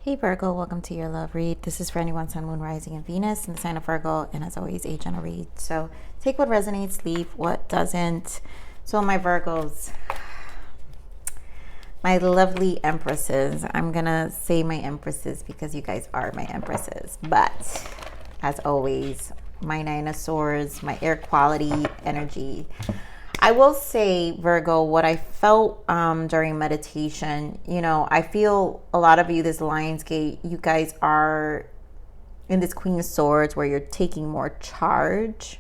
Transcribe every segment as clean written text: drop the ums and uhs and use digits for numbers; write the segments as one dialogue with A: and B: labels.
A: Hey Virgo, welcome to your love read. This is for anyone, Sun, Moon, Rising, and Venus in the sign of Virgo, and as always, a general read. So take what resonates, leave what doesn't. So my Virgos, my lovely empresses, I'm gonna say my empresses because you guys are my empresses. But as always, my Nine of Swords, my air quality energy. I will say, Virgo, what I felt during meditation, I feel a lot of you, this Lionsgate, you guys are in this Queen of Swords where you're taking more charge,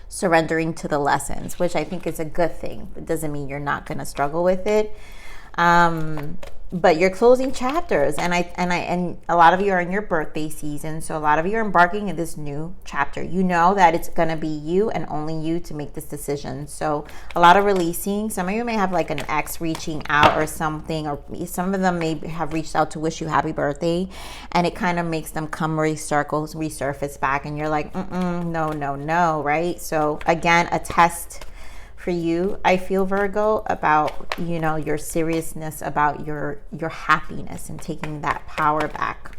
A: surrendering to the lessons, which I think is a good thing. It doesn't mean you're not going to struggle with it. But you're closing chapters, and a lot of you are in your birthday season, so a lot of you are embarking in this new chapter. You know that it's going to be you and only you to make this decision. So a lot of releasing. Some of you may have like an ex reaching out or something, or some of them may have reached out to wish you happy birthday, and it kind of makes them come resurface back, and you're like, no, right? So again, a test for you, I feel, Virgo, about your seriousness, about your happiness and taking that power back.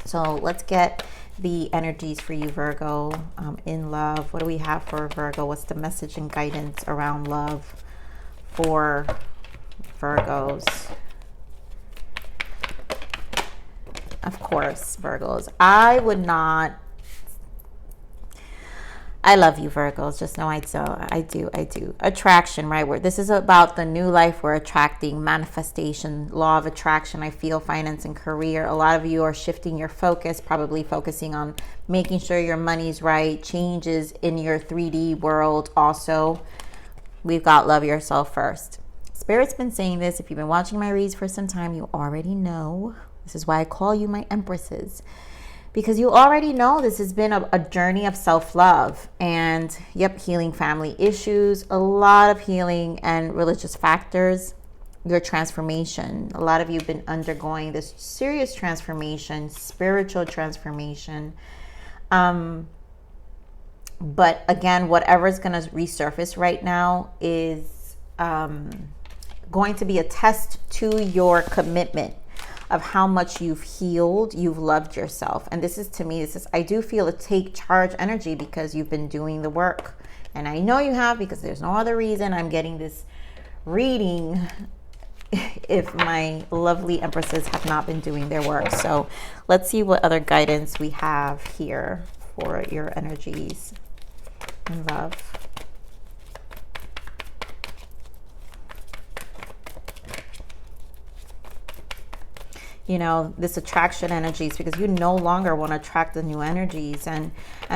A: So let's get the energies for you, Virgo, in love. What do we have for Virgo? What's the message and guidance around love for Virgos? Of course, Virgos, I love you, Virgos. Just know I do. Attraction, right? Where this is about the new life we're attracting, manifestation, law of attraction. I feel finance and career. A lot of you are shifting your focus, probably focusing on making sure your money's right, changes in your 3D world. Also, we've got love yourself first. Spirit's been saying this. If you've been watching my reads for some time, you already know. This is why I call you my empresses. Because you already know this has been a journey of self-love and, healing family issues, a lot of healing and religious factors, your transformation. A lot of you have been undergoing this serious transformation, spiritual transformation. But again, whatever is going to resurface right now is going to be a test to your commitment of how much you've healed, you've loved yourself. And this is, to me, I do feel a take charge energy because you've been doing the work. And I know you have, because there's no other reason I'm getting this reading if my lovely empresses have not been doing their work. So let's see what other guidance we have here for your energies in love. This attraction energies, because you no longer want to attract the new energies, and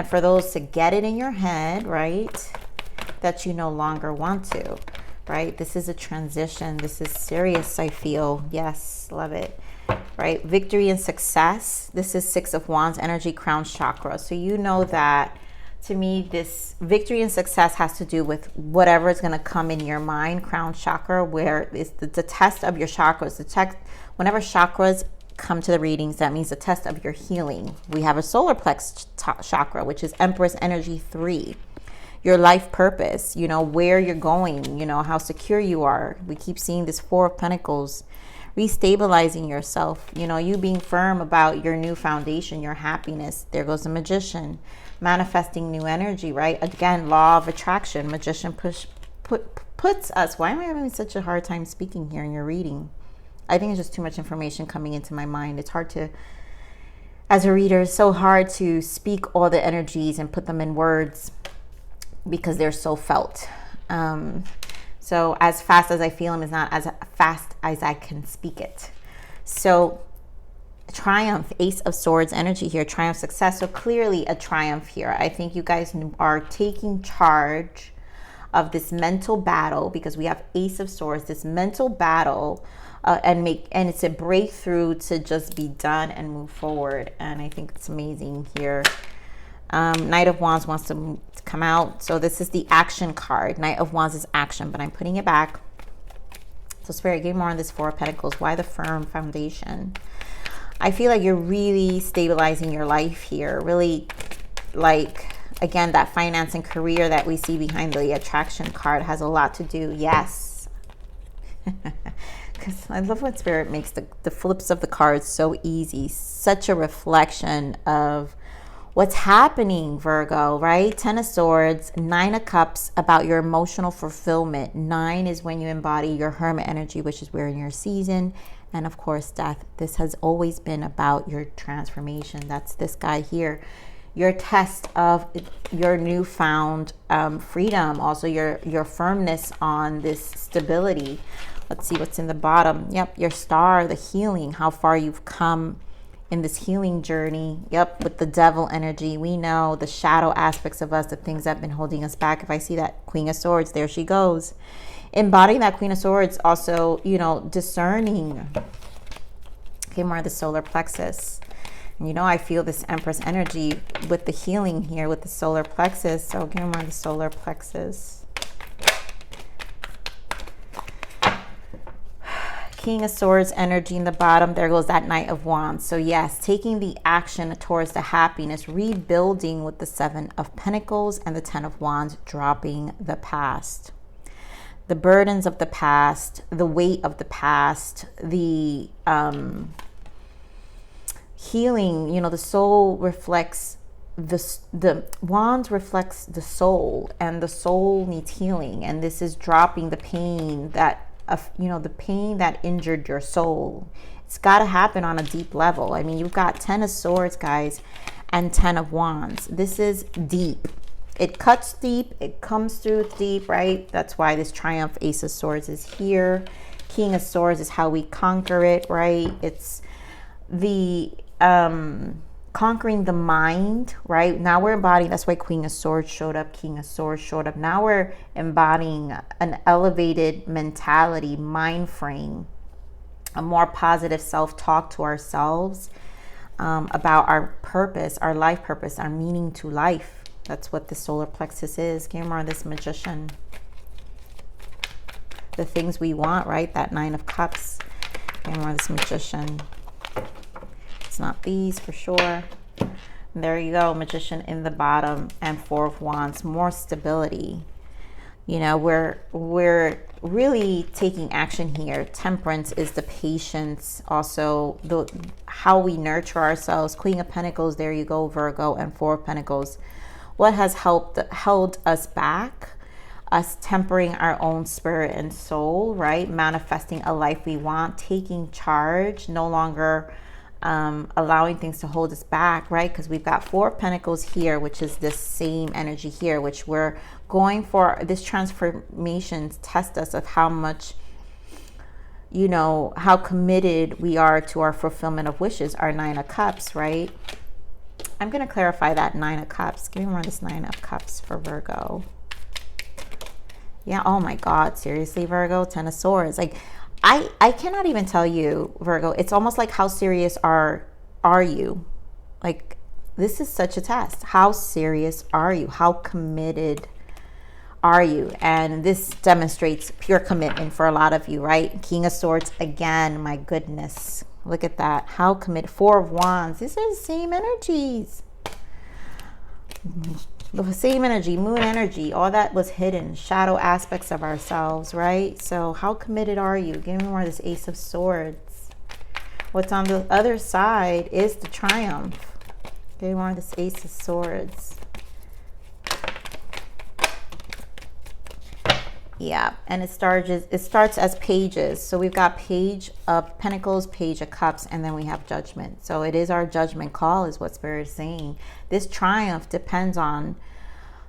A: for those to get it in your head, right, that you no longer want to, right? This is a transition. This is serious, I feel. Yes, love it, right? Victory and success. This is Six of Wands energy, crown chakra. So that, to me, this victory and success has to do with whatever is going to come in your mind, crown chakra, where it's the test of your chakras. Whenever chakras come to the readings, that means the test of your healing. We have a solar plex chakra, which is Empress energy 3. Your life purpose, where you're going, how secure you are. We keep seeing this Four of Pentacles, restabilizing yourself, you being firm about your new foundation, your happiness. There goes the Magician, manifesting new energy, right? Again, law of attraction. Magician puts us, why am I having such a hard time speaking here in your reading? I think it's just too much information coming into my mind. It's hard to, as a reader, it's so hard to speak all the energies and put them in words because they're so felt. So as fast as I feel them is not as fast as I can speak it. So triumph, Ace of Swords energy here, triumph, success. So clearly a triumph here. I think you guys are taking charge of this mental battle, because we have Ace of Swords, this mental battle, and it's a breakthrough to just be done and move forward. And I think it's amazing here. Knight of Wands wants to come out. So this is the action card. Knight of Wands is action, but I'm putting it back. So Spirit, give me more on this Four of Pentacles. Why the firm foundation? I feel like you're really stabilizing your life here. Really, like, again, that finance and career that we see behind the attraction card has a lot to do. Yes. because I love when Spirit makes the flips of the cards so easy. Such a reflection of what's happening, Virgo, right? 10 of Swords, 9 of Cups, about your emotional fulfillment. 9 is when you embody your hermit energy, which is we're in your season. And of course, death. This has always been about your transformation. That's this guy here. Your test of your newfound freedom. Also, your firmness on this stability. Let's see what's in the bottom. Yep, your star, the healing, how far you've come in this healing journey. Yep, with the devil energy. We know the shadow aspects of us, the things that have been holding us back. If I see that Queen of Swords, there she goes. Embodying that Queen of Swords, also, you know, discerning. Okay, more of the solar plexus. And you know, I feel this Empress energy with the healing here with the solar plexus. So give me more of the solar plexus. King of Swords energy in the bottom. There goes that Knight of Wands. So yes, taking the action towards the happiness, rebuilding with the 7 of Pentacles and the 10 of Wands, dropping the past. The burdens of the past, the weight of the past, the healing. You know, the soul reflects the Wands reflects the soul, and the soul needs healing. And this is dropping the pain that you know, the pain that injured your soul. It's got to happen on a deep level. I mean, you've got 10 of Swords, guys, and 10 of Wands. This is deep. It cuts deep. It comes through deep, right? That's why this Triumph Ace of Swords is here. King of Swords is how we conquer it, right? It's the conquering the mind, right? Now we're embodying, that's why Queen of Swords showed up, King of Swords showed up. Now we're embodying an elevated mentality, mind frame, a more positive self-talk to ourselves about our purpose, our life purpose, our meaning to life. That's what the solar plexus is. Give me more of this Magician. The things we want, right? That 9 of Cups. Give me more of this Magician. It's not these for sure. There you go, Magician in the bottom, and 4 of Wands. More stability. You know, we're really taking action here. Temperance is the patience, also the how we nurture ourselves. Queen of Pentacles, there you go, Virgo, and 4 of Pentacles. What has held us back? Us tempering our own spirit and soul, right? Manifesting a life we want, taking charge, no longer allowing things to hold us back, right? Because we've got 4 of Pentacles here, which is this same energy here, which we're going for. This transformation test us of how much, you know, how committed we are to our fulfillment of wishes. Our 9 of Cups, right? I'm going to clarify that 9 of Cups. Give me more of this 9 of Cups for Virgo. Yeah, oh my God, seriously, Virgo, 10 of Swords. Like, I cannot even tell you, Virgo, it's almost like, how serious are you? Like, this is such a test. How serious are you? How committed are you? And this demonstrates pure commitment for a lot of you, right? King of Swords again, my goodness. Look at that. How committed. 4 of Wands. These are the same energies. The same energy, moon energy, all that was hidden, shadow aspects of ourselves, right? So how committed are you? Give me more of this Ace of Swords. What's on the other side is the Triumph. Give me more of this Ace of Swords. Yeah, and it starts as pages. So we've got Page of Pentacles, Page of Cups, and then we have Judgment. So it is our judgment call, is what Spirit is saying. This Triumph depends on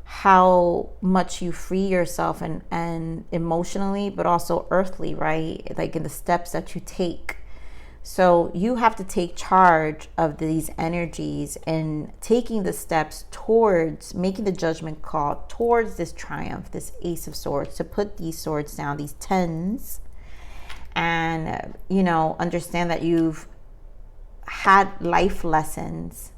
A: how much you free yourself and emotionally, but also earthly, right? Like in the steps that you take. So you have to take charge of these energies and taking the steps towards making the judgment call towards this Triumph, this Ace of Swords, to put these swords down, these 10s, and, you know, understand that you've had life lessons.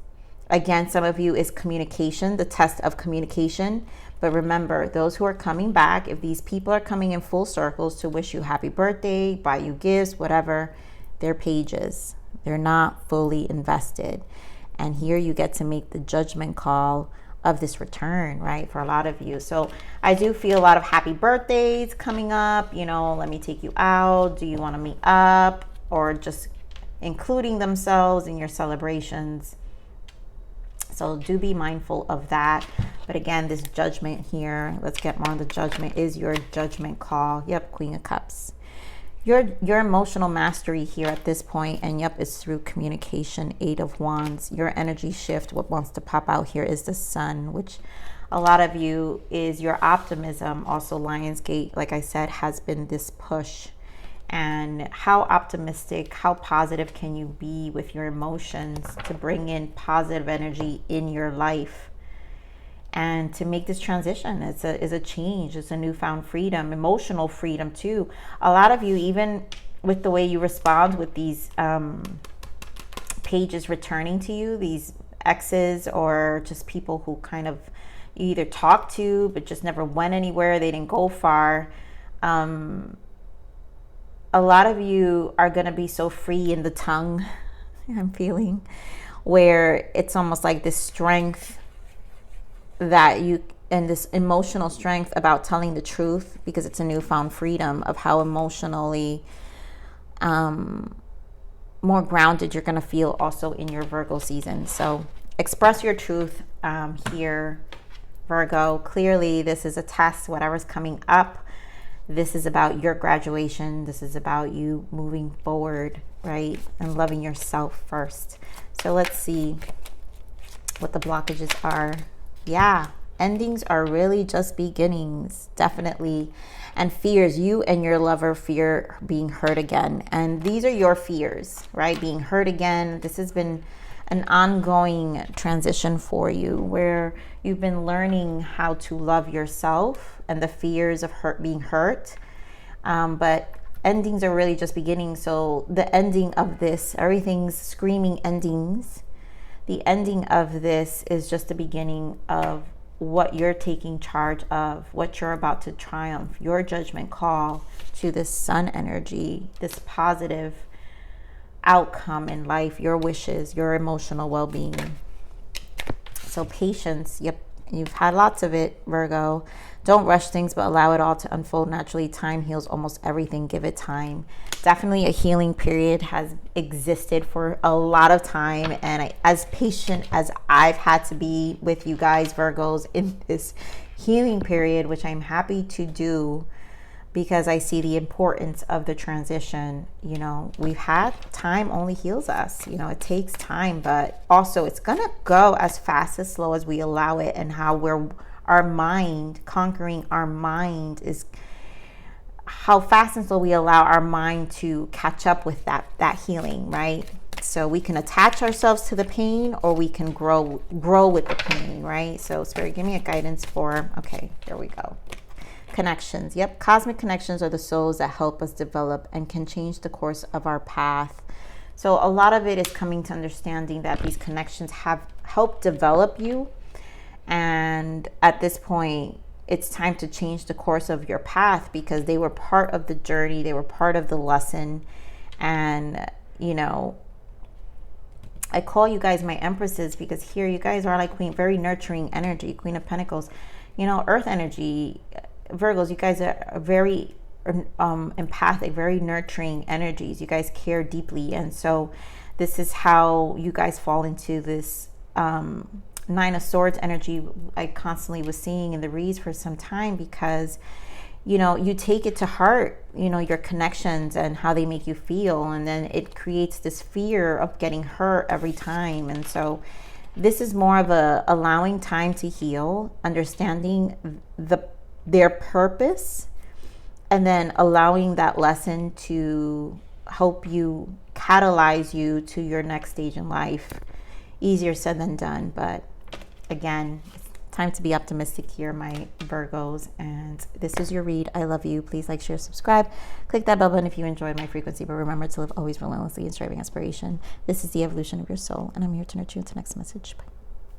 A: Again, some of you is communication, the test of communication. But remember, those who are coming back, if these people are coming in full circles to wish you happy birthday, buy you gifts, whatever, they're pages. They're not fully invested. And here you get to make the judgment call this return, right, for a lot of you. So I do feel a lot of happy birthdays coming up, you know, let me take you out, do you want to meet up, or just including themselves in your celebrations. So do be mindful of that. But again, this judgment here, let's get more on the judgment, is your judgment call. Yep, Queen of Cups. Your emotional mastery here at this point, and yep, is through communication. 8 of Wands. Your energy shift, what wants to pop out here is the Sun, which a lot of you is your optimism. Also, Lionsgate, like I said, has been this push. And how optimistic, how positive can you be with your emotions to bring in positive energy in your life and to make this transition? Is a change. It's a newfound freedom, emotional freedom too. A lot of you, even with the way you respond with these pages returning to you, these exes or just people who kind of you either talked to but just never went anywhere, they didn't go far. A lot of you are going to be so free in the tongue, I'm feeling, where it's almost like this strength that you, and this emotional strength about telling the truth, because it's a newfound freedom of how emotionally more grounded you're going to feel also in your Virgo season. So express your truth here, Virgo. Clearly, this is a test, whatever's coming up. This is about your graduation. This is about you moving forward, right? And loving yourself first. So let's see what the blockages are. Yeah, endings are really just beginnings, definitely. And fears, you and your lover fear being hurt again. And these are your fears, right? Being hurt again. This has been an ongoing transition for you where you've been learning how to love yourself and the fears of being hurt. But endings are really just beginning. So the ending of this, everything's screaming endings. The ending of this is just the beginning of what you're taking charge of, what you're about to triumph, your judgment call to this Sun energy, this positive outcome in life, your wishes, your emotional well-being. So patience, yep, you've had lots of it, Virgo. Don't rush things, but allow it all to unfold naturally. Time heals almost everything. Give it time. Definitely a healing period has existed for a lot of time. And as patient as I've had to be with you guys, Virgos, in this healing period, which I'm happy to do because I see the importance of the transition. You know, we've had time only heals us. You know, it takes time, but also it's going to go as fast as slow as we allow it, and how our mind, conquering our mind, is how fast and slow we allow our mind to catch up with that healing, right? So we can attach ourselves to the pain, or we can grow with the pain, right? So Spirit, give me a guidance for, okay, there we go. Connections. Yep, cosmic connections are the souls that help us develop and can change the course of our path. So a lot of it is coming to understanding that these connections have helped develop you. And at this point, it's time to change the course of your path, because they were part of the journey. They were part of the lesson. And, you know, I call you guys my empresses, because here you guys are like very nurturing energy, Queen of Pentacles, you know, earth energy. Virgos, you guys are very empathic, very nurturing energies. You guys care deeply. And so this is how you guys fall into this Nine of Swords energy I constantly was seeing in the reads for some time, because, you know, you take it to heart, you know, your connections and how they make you feel. And then it creates this fear of getting hurt every time. And so this is more of a allowing time to heal, understanding their purpose, and then allowing that lesson to help you, catalyze you to your next stage in life. Easier said than done, but again, it's time to be optimistic here, my Virgos. And this is your read. I love you. Please like, share, subscribe. Click that bell button if you enjoyed my frequency, but remember to live always relentlessly in striving aspiration. This is the evolution of your soul, and I'm here to nurture you. Until next message. Bye.